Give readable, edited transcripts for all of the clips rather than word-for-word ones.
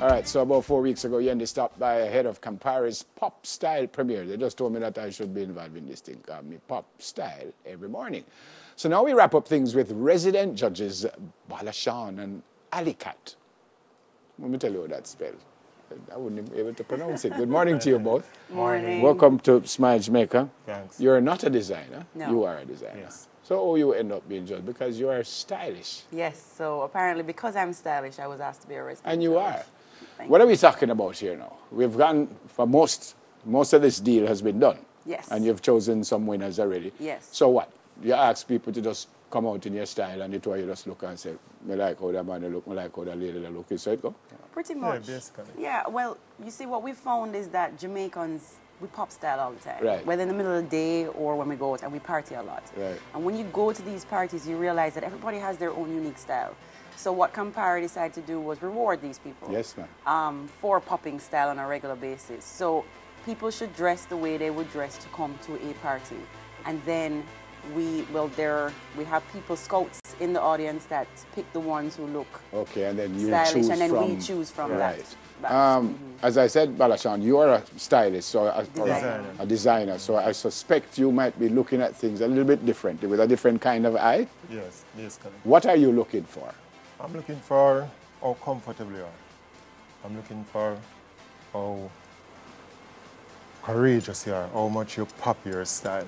All right, so about 4 weeks ago, Yendi stopped by ahead of Campari's pop style premiere. They just told me that I should be involved in this thing called me pop style every morning. So now we wrap up things with resident judges Balashan and Alicat. Let me tell you what that spells. I wouldn't even be able to pronounce it. Good morning to you both. Morning. Welcome to Smile Jamaica. Thanks. You're not a designer. No. You are a designer. Yes. So how you end up being judged? Because you are stylish. Yes, so apparently because I'm stylish, I was asked to be a resident And you judge. are. Thank What you. are we talking about here now? We've gone for most of this deal has been done. Yes. And you've chosen some winners already. Yes. So what? You ask people to just come out in your style and you just look and say, I like how that man look, I like how that lady look. So it go. Pretty much. Yeah, basically. Yeah, well, you see, what we found is that Jamaicans, we pop style all the time. Right. Whether in the middle of the day or when we go out, and we party a lot. Right. And when you go to these parties, you realize that everybody has their own unique style. So what Campari decided to do was reward these people. Yes, ma'am. For popping style on a regular basis. So people should dress the way they would dress to come to a party. And then we have people, scouts in the audience that pick the ones who look Okay, and then you stylish, choose and then from... we choose from right. that. As I said, Balashan, you are a stylist, so Designer. a designer. So I suspect you might be looking at things a little bit differently, with a different kind of eye. Yes, basically. What are you looking for? I'm looking for how comfortable you are. I'm looking for how courageous you are, how much you pop your style.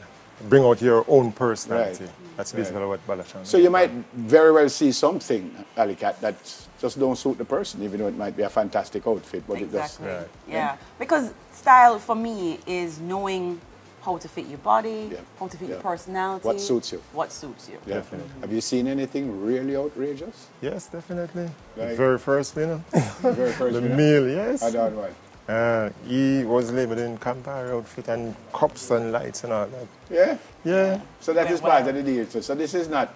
Bring out your own personality. Right. That's basically what Balashan So you might very well see something, Alicat, that just don't suit the person, even though it might be a fantastic outfit, but Exactly. Right. Yeah. Because style for me is knowing how to fit your body, Yeah. how to fit Yeah. your personality. What suits you. What suits you. Yeah. Definitely. Have you seen anything really outrageous? Yes, definitely. Like- The very first winner. The very first The winner? meal, yes. I don't know. He was labeled in Campari outfit and cups and lights and all that. Yeah? Yeah. So that Yeah, is part well- of the deal. So this is not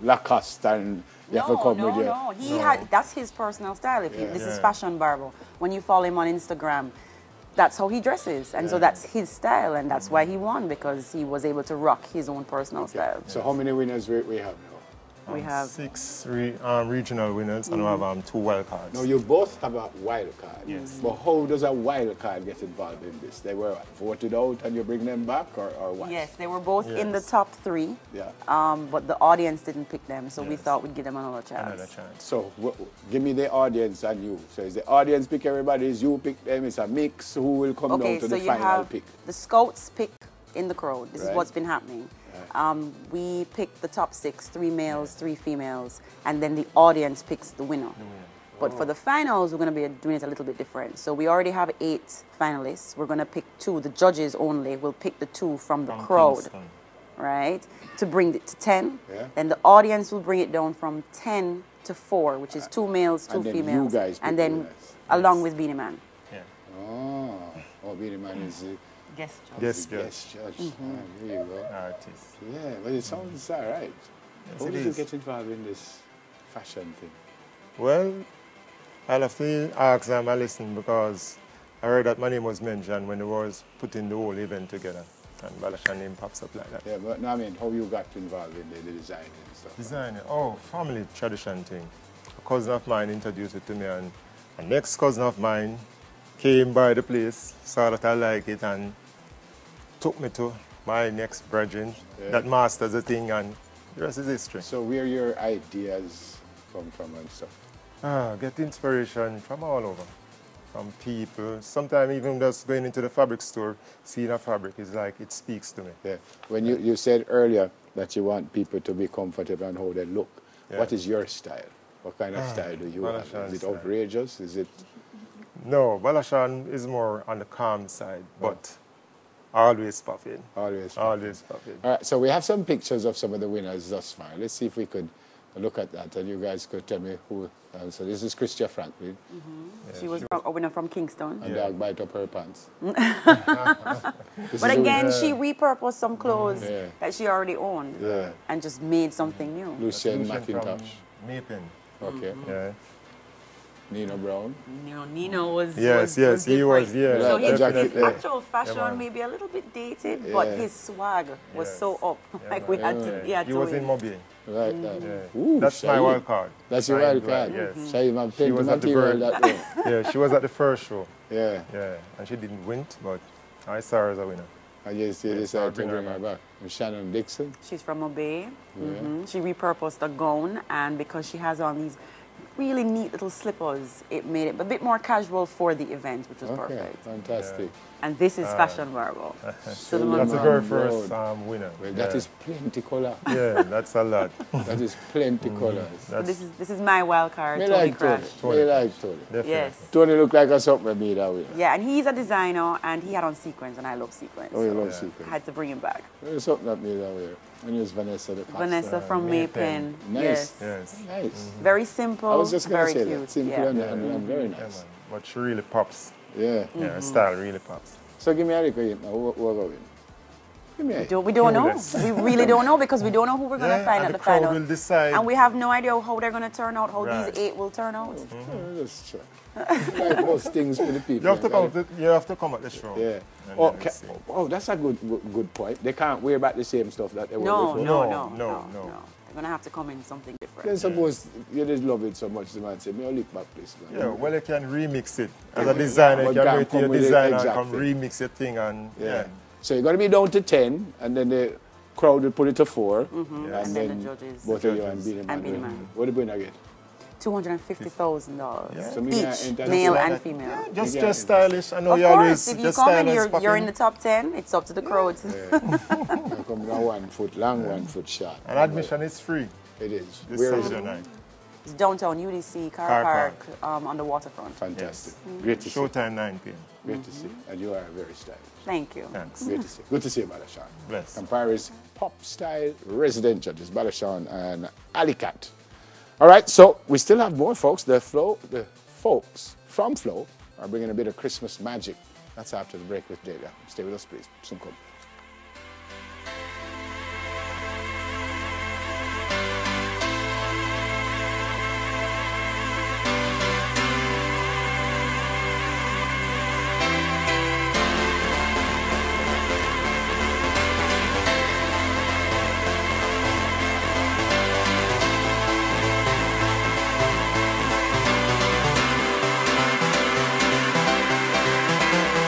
Lacoste and you have to come with your... No. That's his personal style. This is Yeah. Fashion Barber. When you follow him on Instagram, that's how he dresses. And so that's his style, and that's why he won, because he was able to rock his own personal style. So how many winners we have now? We have 6 regional winners and we have 2 wildcards. Now you both have a wild card. Yes. But how does a wild card get involved in this? They were voted out and you bring them back, or what? Yes, they were both in the Yes. top 3. Yeah. But the audience didn't pick them, so we Yes. thought we'd give them another chance. Another chance. So give me the audience and you. So is the audience pick everybody? Is you pick them? It's a mix. Who will come Okay, down to so the you final have pick? the scouts pick in the crowd. This is Right. what's been happening. We pick the top 6, 3 males, 3 females, and then the audience picks the winner. But for the finals, we're going to be doing it a little bit different. So we already have 8 finalists. We're going to pick 2. The judges only will pick the 2 from the From crowd, Kingston. right? To bring it to 10. Yeah. Then the audience will bring it down from 10 to 4, which is 2 males, 2 And then you females. guys pick and the then winners. along with Beanie Man. Yeah. Oh, Beanie Man is the Guest judge. Yes, guest judge. There you go. Artist. Yeah, but it sounds all right. Yes, How it did you is. get involved in this fashion thing? Well, I'll have to ask them I listen because I heard that my name was mentioned when they was putting the whole event together. And Balashan name pops up like that. Yeah, but no, I mean, how you got involved in the design and stuff? Design, oh, family tradition thing. A cousin of mine introduced it to me and a next cousin of mine came by the place, saw that I like it and took me to my next brethren that masters the thing and the rest is history. So where your ideas come from and stuff? Get inspiration from all over, from people. Sometimes even just going into the fabric store, seeing a fabric is like, it speaks to me. Yeah. When you said earlier that you want people to be comfortable and how they look, Yeah. what is your style? What kind of style do you have? Balashan Is it style. outrageous? Is it... No, Balashan is more on the calm side, but always popping. Always. Always popping. All right, so we have some pictures of some of the winners thus far. Let's see if we could look at that and you guys could tell me who. So this is Christia Franklin. She was a winner from Kingston. A dog bite up her pants. But again, she repurposed some clothes Yeah. that she already owned Yeah. and just made something new. Lucien Solution McIntosh. from Mapin. Okay. Yeah. Nina Brown. Nino was Yes, was he was, different. yeah. So Yeah, his exactly, yeah. actual fashion man. may be a little bit dated, but Yeah. his swag was Yes. so up. Yeah, Like we man. had to, he had He to was win. in Mobile. Like that. Yeah. Ooh, That's my Shaib. wild card. That's your My wild card. Yes. Shaib, man, She plenty was at the material very- that day. Yeah, she was at the first show. Yeah. Yeah, and she didn't win, but I saw her as a winner. I just I'll decided to bring her bring her back. back. And Shannon Dixon. She's from Obey. Yeah. She repurposed a gown, and because she has on these really neat little slippers, it made it a bit more casual for the event, which was Okay, perfect. fantastic. And this is Fashion Marble. Cinnamon That's the roll. very first winner. Well, yeah. that is plenty color. Yeah, that's a lot. That is plenty colors. So this is my wild card, Me Tony like Tony. Crash. Me like Tony. Definitely. Yes. Tony look like a something made that way. Yeah, and he's a designer, and he had on sequins, and I love sequins. Oh, you so love Yeah. I secret. had to bring him back. There's something that made that way. And it's Vanessa the Cox. Vanessa from Maypen. Maypen. Nice. Yes. Yes. Nice. Very simple, I was just going to very say cute. that. Simple yeah. and very Yeah, nice. man. But she really pops. Yeah. Yeah, her style really pops. So give me a little hint now. Who are going? Give me a hint. We don't know. Clueless. We really don't know because we don't know who we're going to Yeah, find and at the the crowd final. will decide. And we have no idea how they're going to turn out, how Right. these 8 will turn out. Just try. Like most things for the people. You have to come. You have to come at the show. Yeah. And Oh, then we'll see. oh, that's a good point. They can't wear back the same stuff that they wore No, before. no. No. They're going to have to come in something different. Then suppose you just love it so much, the man say, me I'll look back this. Man. Yeah, well, you can remix it. As a designer, you But can can't wait till come your with it, designer and come exactly. remix your thing and Yeah. So you're going to be down to 10, and then the crowd will put it to 4. And then the judges. Both of you and Beanie Man. And Beanie Man. What are you going to get? $250,000 Yeah. So me each, ain't that male like and that. female. just stylish. I know Of you course, always if you just come and stylish. you're in the top 10, it's up to the crowd. You come down 1 foot long, 1 foot short. And admission is free. It is. This Where is Saturday it? night. It's downtown UDC, Car Car Park, on the waterfront. Fantastic. Great to see. Showtime 9 p.m. Great to see. And you are very stylish. Thank you. Thanks. Great to see. Good to see you, Balashan. Bless. Campari's pop style resident judges, Balashan and Alicat. All right, so we still have more folks. The folks from Flow are bringing a bit of Christmas magic. That's after the break with Jada. Stay with us, please. Soon come.